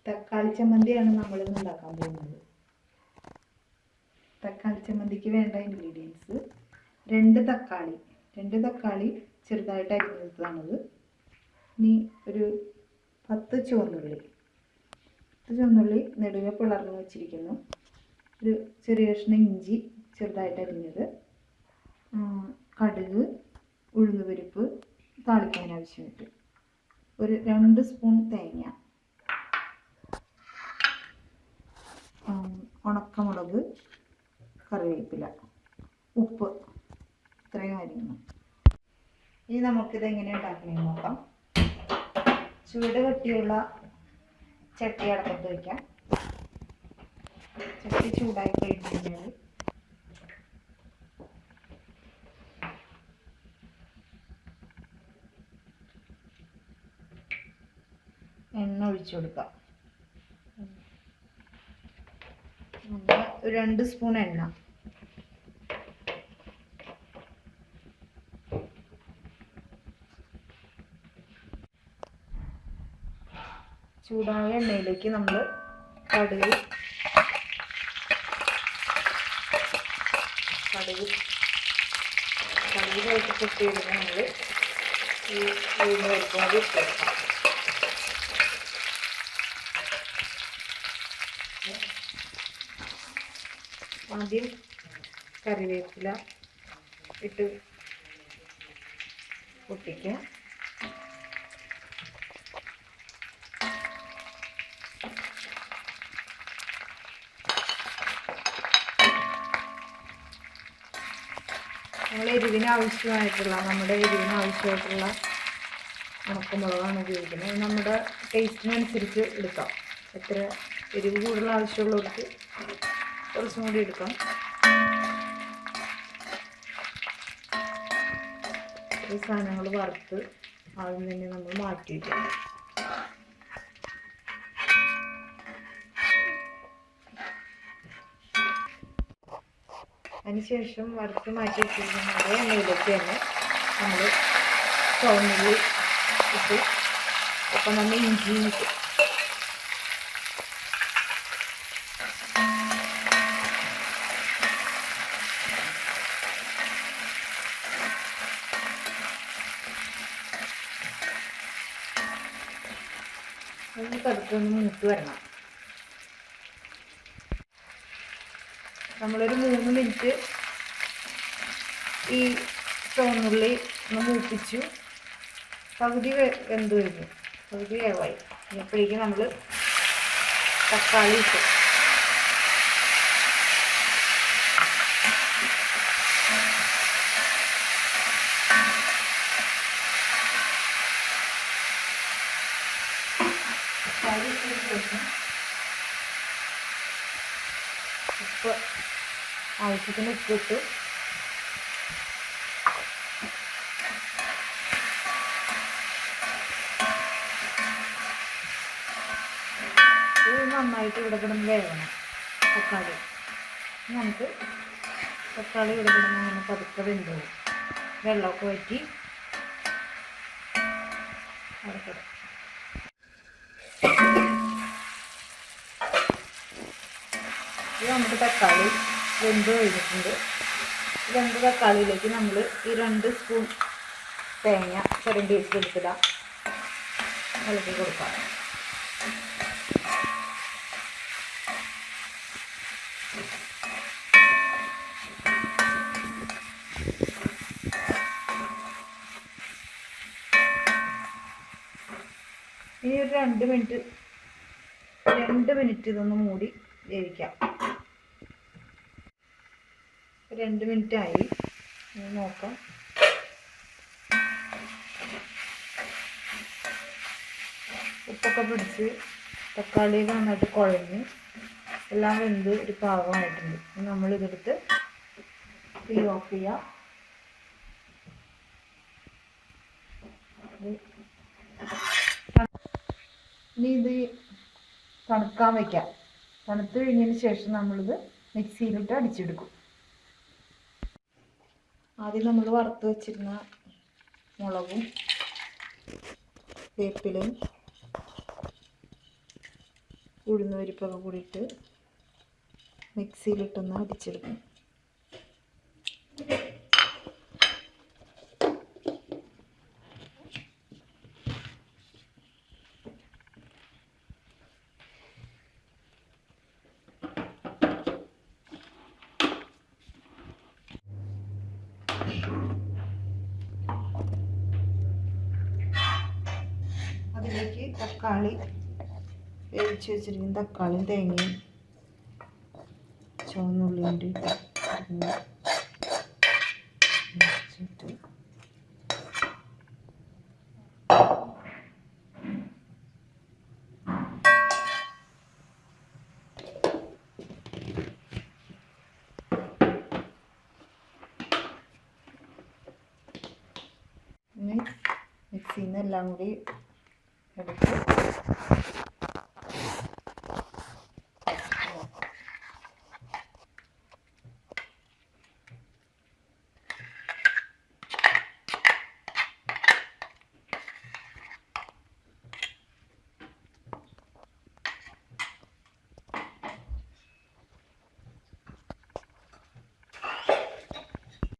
തക്കാളി ചമ്മന്തിയാണ് നമ്മളിന്ന് ഉണ്ടാക്കാൻ പോകുന്നത്. തക്കാളി ചമ്മന്തിക്ക് വേണ്ട ഇൻഗ്രീഡിയൻസ്: രണ്ട് തക്കാളി ചെറുതായിട്ട് അരിഞ്ഞെടുത്തതാണത്. ഇനി ഒരു 10 ചുവന്നുള്ളി നെടുകെ പിളർന്ന് വെച്ചിരിക്കുന്നു. ഒരു ചെറിയ കഷ്ണം ഇഞ്ചി ചെറുതായിട്ട് അരിഞ്ഞത്, കടുക്, ഉഴുന്നുപരിപ്പ് താളിക്കാൻ ആവശ്യമായിട്ട്, ഒരു 2 സ്പൂൺ തേങ്ങ, ഉണക്കമുളക്, കറിവേപ്പില, ഉപ്പ്, ഇത്രയും കാര്യങ്ങൾ. ഇനി നമുക്കിത് എങ്ങനെ ഉണ്ടാക്കണമെന്ന് നോക്കാം. ചൂട് കട്ടിയുള്ള ചട്ടി അടുപ്പത്ത് വയ്ക്കാം. ചട്ടി ചൂടായി കഴിഞ്ഞാൽ എണ്ണ ഒഴിച്ചു കൊടുക്കാം. 2 സ്പൂൺ എണ്ണ. ചൂടായ എണ്ണയിലേക്ക് നമ്മൾ കടുക് കടുകായിട്ട് പൊട്ടിയിടുന്ന നമ്മൾ ഈ ഉഴുന്നുപരിപ്പ് അത് ഇട്ട് കൊടുക്കാം. ആദ്യം കറിവേപ്പില ഇട്ട് പൊട്ടിക്കുക. നമ്മുടെ എരിവിന് ആവശ്യമായിട്ടുള്ള ഉണക്കമുളകാണ് ഉപയോഗിക്കുന്നത്. നമ്മുടെ ടേസ്റ്റിനനുസരിച്ച് എടുക്കാം. എത്ര എരിവ് കൂടുതൽ ആവശ്യമുള്ളവർക്ക് കുറച്ചും കൂടി എടുക്കാം. ഈ സാധനങ്ങൾ വറുത്ത് ആദ്യം തന്നെ നമ്മൾ മാറ്റി വയ്ക്കാം. അതിനുശേഷം വറുത്ത് മാറ്റി വെച്ചിരിക്കുന്ന അതേ എണ്ണയിലേക്ക് തന്നെ നമ്മൾ ചുവന്നുള്ളി ഇട്ട്, ഒപ്പം നമ്മൾ ഇഞ്ചിയും ഇട്ട് ഒന്ന് പതുക്കൊന്ന് മൂത്ത് വരണം. നമ്മളൊരു 3 മിനിറ്റ് ഈ ചുവന്നുള്ളി ഒന്ന് മൂപ്പിച്ചു. പകുതി വെന്ത് കഴിഞ്ഞു, പകുതി വേവായി. അപ്പോഴേക്കും നമ്മൾ തക്കാളി ഇട്ടു. തക്കാളി ഇട്ടതിന് ശേഷം ഉപ്പ് ആവശ്യത്തിന് ഉപ്പിട്ടു. ഇത് നന്നായിട്ട് ഇവിടെ കിടന്ന് വേവണം. നമുക്ക് തക്കാളി ഇവിടെ കിടന്ന് അങ്ങനെ പതുക്കെ വെന്തോളും. വെള്ളമൊക്കെ വറ്റി അടക്കണം. ഇത് നമ്മുടെ തക്കാളി വെന്ത് കഴിഞ്ഞിട്ടുണ്ട്. 2 തക്കാളിയിലേക്ക് നമ്മൾ ഈ 2 സ്പൂൺ തേങ്ങ ചിരണ്ടി വെച്ചെടുത്തിടാം. ഇളക്കി കൊടുക്കാം. ഇനി ഒരു 2 മിനിറ്റ് ഇതൊന്ന് മൂടി വേവിക്കാം. 2 മിനിറ്റ് ആയി, നോക്കാം. ഉപ്പൊക്കെ പിടിച്ച് തക്കാളി നന്നായിട്ട് കുഴഞ്ഞ് എല്ലാം വെന്ത് ഒരു പാകമായിട്ടുണ്ട്. നമ്മളിതെടുത്ത് തീ ഓഫ് ചെയ്യാം. ഇനി ഇത് തണുക്കാൻ വയ്ക്കാം. തണുത്ത് കഴിഞ്ഞതിന് ശേഷം നമ്മളിത് മിക്സിയിലിട്ട് അടിച്ചെടുക്കും. ആദ്യം നമ്മൾ വറുത്ത് വെച്ചിരുന്ന മുളകും വേപ്പിലയും ഉഴുന്ന് പരിപ്പൊക്കെ കൂടിയിട്ട് മിക്സിയിലിട്ടൊന്ന് അടിച്ചെടുക്കും. അതിലേക്ക് തക്കാളി വേവിച്ച് വെച്ചിരിക്കുന്ന തക്കാളിയും തേങ്ങയും ചുവന്നുള്ളി വേണ്ടിയിട്ട് മിക്സിയിൽ നിന്ന് എല്ലാം കൂടി എടുത്ത്